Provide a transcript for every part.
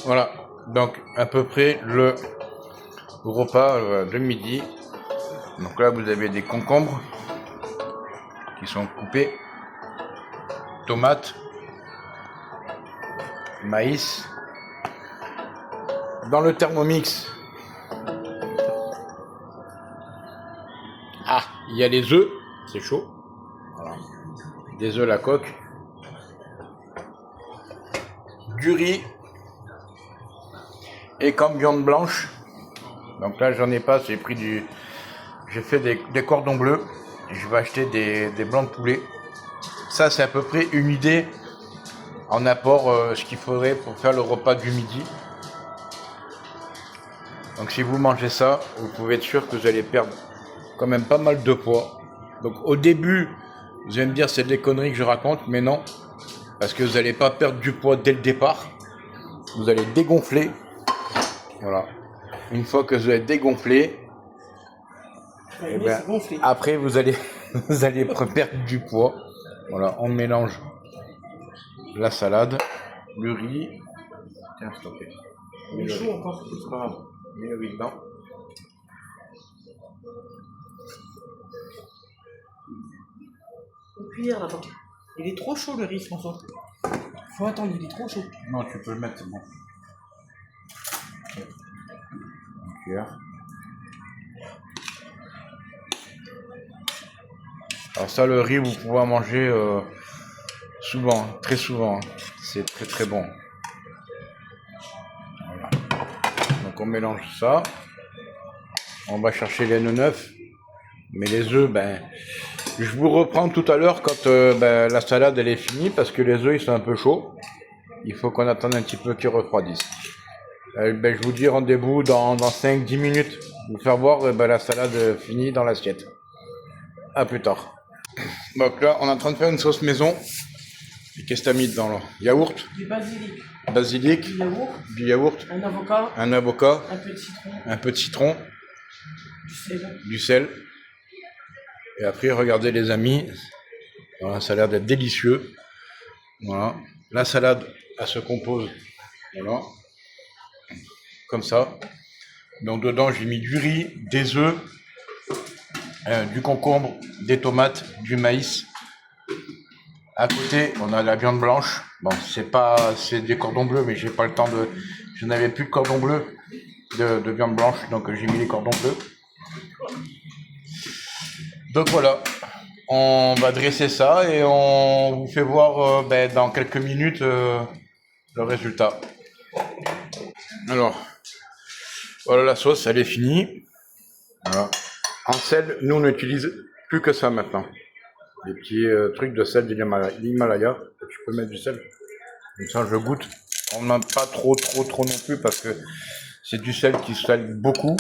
Voilà, donc à peu près le repas de midi. Donc là, vous avez des concombres qui sont coupés, tomates, maïs. Dans le Thermomix, il y a les œufs, c'est chaud. Voilà. Des œufs à la coque, du riz et comme viande blanche. Donc là, j'en ai pas, j'ai fait des cordons bleus. Je vais acheter des blancs de poulet. Ça, c'est à peu près une idée en apport, ce qu'il faudrait pour faire le repas du midi. Donc si vous mangez ça, vous pouvez être sûr que vous allez perdre quand même pas mal de poids. Donc au début, vous allez me dire c'est des conneries que je raconte, mais non. Parce que vous n'allez pas perdre du poids dès le départ. Vous allez dégonfler. Voilà. Une fois que vous avez dégonflé, après vous allez perdre du poids. Voilà, on mélange la salade, le riz. Tiens, s'il te plaît. Il est chaud encore. C'est pas grave. Mets le riz dedans. Une cuillère là-bas. Il est trop chaud le riz, François. Faut attendre, il est trop chaud. Non, tu peux le mettre, c'est bon. Une cuillère. Alors ça, le riz, vous pouvez en manger souvent, très souvent. C'est très très bon. Voilà. Donc on mélange ça. On va chercher les nœuds neufs. Mais les œufs, je vous reprends tout à l'heure quand la salade elle est finie parce que les œufs ils sont un peu chauds. Il faut qu'on attende un petit peu qu'ils refroidissent. Je vous dis rendez-vous dans 5-10 minutes. Vous faire voir la salade finie dans l'assiette. À plus tard. Donc là, on est en train de faire une sauce maison. Et qu'est-ce que t'as mis dedans là? Yaourt, Du basilic. basilic, Du yaourt. du yaourt, Un avocat. un avocat, Un peu de citron. un peu de citron, Du sel. du sel. Et après, regardez les amis, voilà, ça a l'air d'être délicieux. Voilà, la salade, elle se compose, voilà, comme ça. Donc dedans, j'ai mis du riz, des œufs, du concombre, des tomates, du maïs. À côté, on a la viande blanche. Bon, c'est des cordons bleus, mais j'ai pas le temps je n'avais plus de cordons bleus de viande blanche, donc j'ai mis les cordons bleus. Donc voilà, on va dresser ça et on vous fait voir dans quelques minutes le résultat. Alors, voilà la sauce, elle est finie. Voilà. En sel, nous on n'utilise plus que ça maintenant. Les petits trucs de sel de l'Himalaya. Tu peux mettre du sel. Comme ça, je goûte. On n'en met pas trop non plus parce que c'est du sel qui sale beaucoup.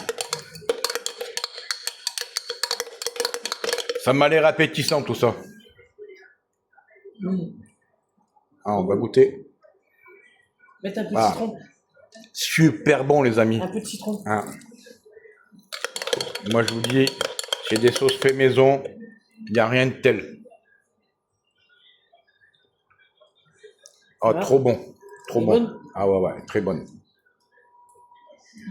Ça m'a l'air appétissant tout ça. On va goûter. Mettre un peu de citron. Super bon les amis. Un peu de citron. Moi je vous dis, j'ai des sauces fait maison, il n'y a rien de tel. Trop bon. Trop bon. Bonne. Ah ouais, très bonne.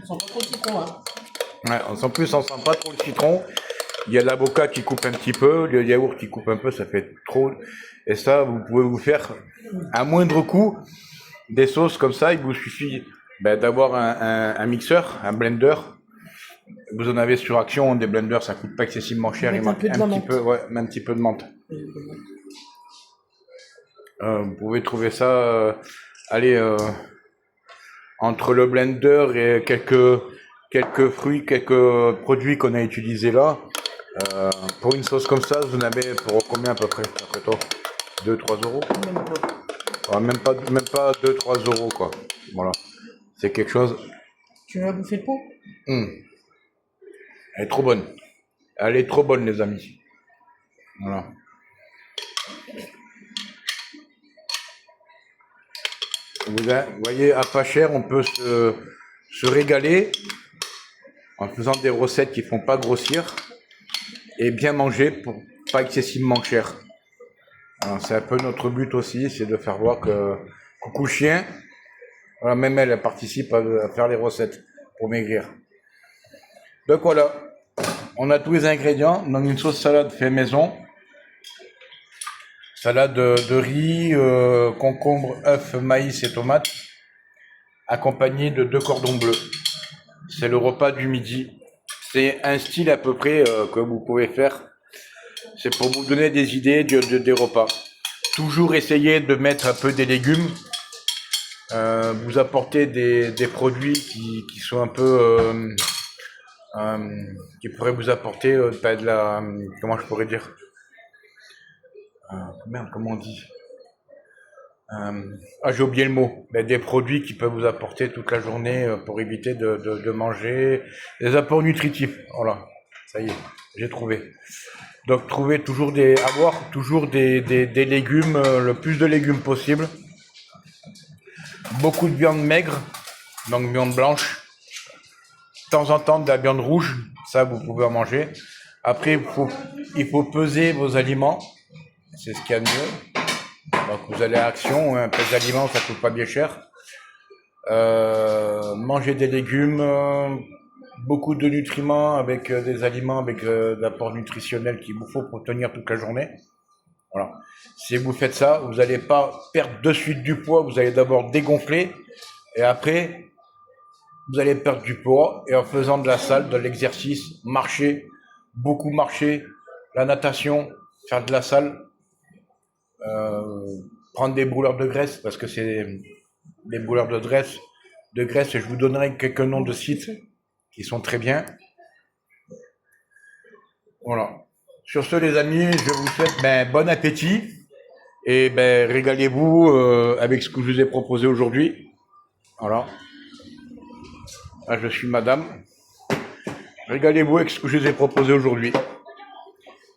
On sent pas trop le citron, hein. On sent pas trop le citron. Il y a l'avocat qui coupe un petit peu, le yaourt qui coupe un peu, ça fait trop. Et ça, vous pouvez vous faire à moindre coût des sauces comme ça. Il vous suffit d'avoir un mixeur, un blender. Vous en avez sur Action, des blenders, ça coûte pas excessivement cher. Il manque un petit peu de menthe. Vous pouvez trouver ça, entre le blender et quelques fruits, quelques produits qu'on a utilisés là. Pour une sauce comme ça, vous en avez pour combien à peu près, après toi? 2-3 euros? Même pas 2-3 euros quoi. Voilà. C'est quelque chose. Tu veux bouffer le pot? Elle est trop bonne. Elle est trop bonne les amis. Voilà. Vous voyez, à pas cher, on peut se régaler en faisant des recettes qui font pas grossir et bien manger pour pas excessivement cher. C'est un peu notre but aussi, c'est de faire voir que coucou chien, Voilà, même elle participe à faire les recettes pour maigrir. Donc voilà, on a tous les ingrédients. Donc une sauce salade fait maison. Salade de riz, concombre, œufs, maïs et tomates, accompagnée de 2 cordons bleus. C'est le repas du midi. C'est un style à peu près que vous pouvez faire. C'est pour vous donner des idées des repas. Toujours essayer de mettre un peu des légumes. Vous apporter des produits qui sont un peu... qui pourraient vous apporter de la... comment je pourrais dire merde, comment on dit j'ai oublié le mot. Mais des produits qui peuvent vous apporter toute la journée pour éviter de manger. Des apports nutritifs. Voilà, ça y est, j'ai trouvé. Donc avoir toujours des légumes, le plus de légumes possible. Beaucoup de viande maigre, donc viande blanche. De temps en temps de la viande rouge, ça vous pouvez en manger. Après, il faut peser vos aliments. C'est ce qu'il y a de mieux. Donc vous allez à Action, un pèse d'aliments, ça coûte pas bien cher. Manger des légumes, beaucoup de nutriments avec des aliments avec l'apport nutritionnel qu'il vous faut pour tenir toute la journée. Voilà. Si vous faites ça, vous n'allez pas perdre de suite du poids, vous allez d'abord dégonfler et après vous allez perdre du poids et en faisant de la salle, de l'exercice, marcher, beaucoup marcher, la natation, faire de la salle. Prendre des brûleurs de graisse parce que c'est des brûleurs de graisse et je vous donnerai quelques noms de sites qui sont très bien. Voilà. Sur ce les amis, je vous souhaite bon appétit et régalez-vous avec ce que je vous ai proposé aujourd'hui. Voilà. Là je suis madame. Régalez-vous avec ce que je vous ai proposé aujourd'hui.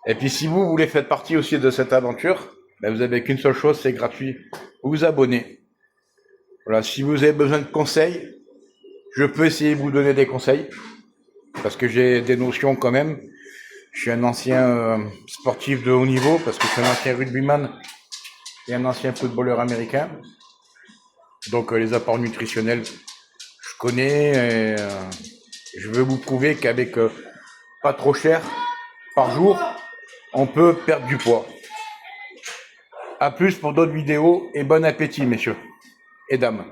Et puis si vous voulez faire partie aussi de cette aventure, vous avez qu'une seule chose, c'est gratuit. Vous vous abonnez. Voilà, si vous avez besoin de conseils, je peux essayer de vous donner des conseils. Parce que j'ai des notions quand même. Je suis un ancien sportif de haut niveau, parce que je suis un ancien rugbyman et un ancien footballeur américain. Donc les apports nutritionnels, je connais. Et, je veux vous prouver qu'avec pas trop cher par jour, on peut perdre du poids. A plus pour d'autres vidéos et bon appétit, messieurs et dames.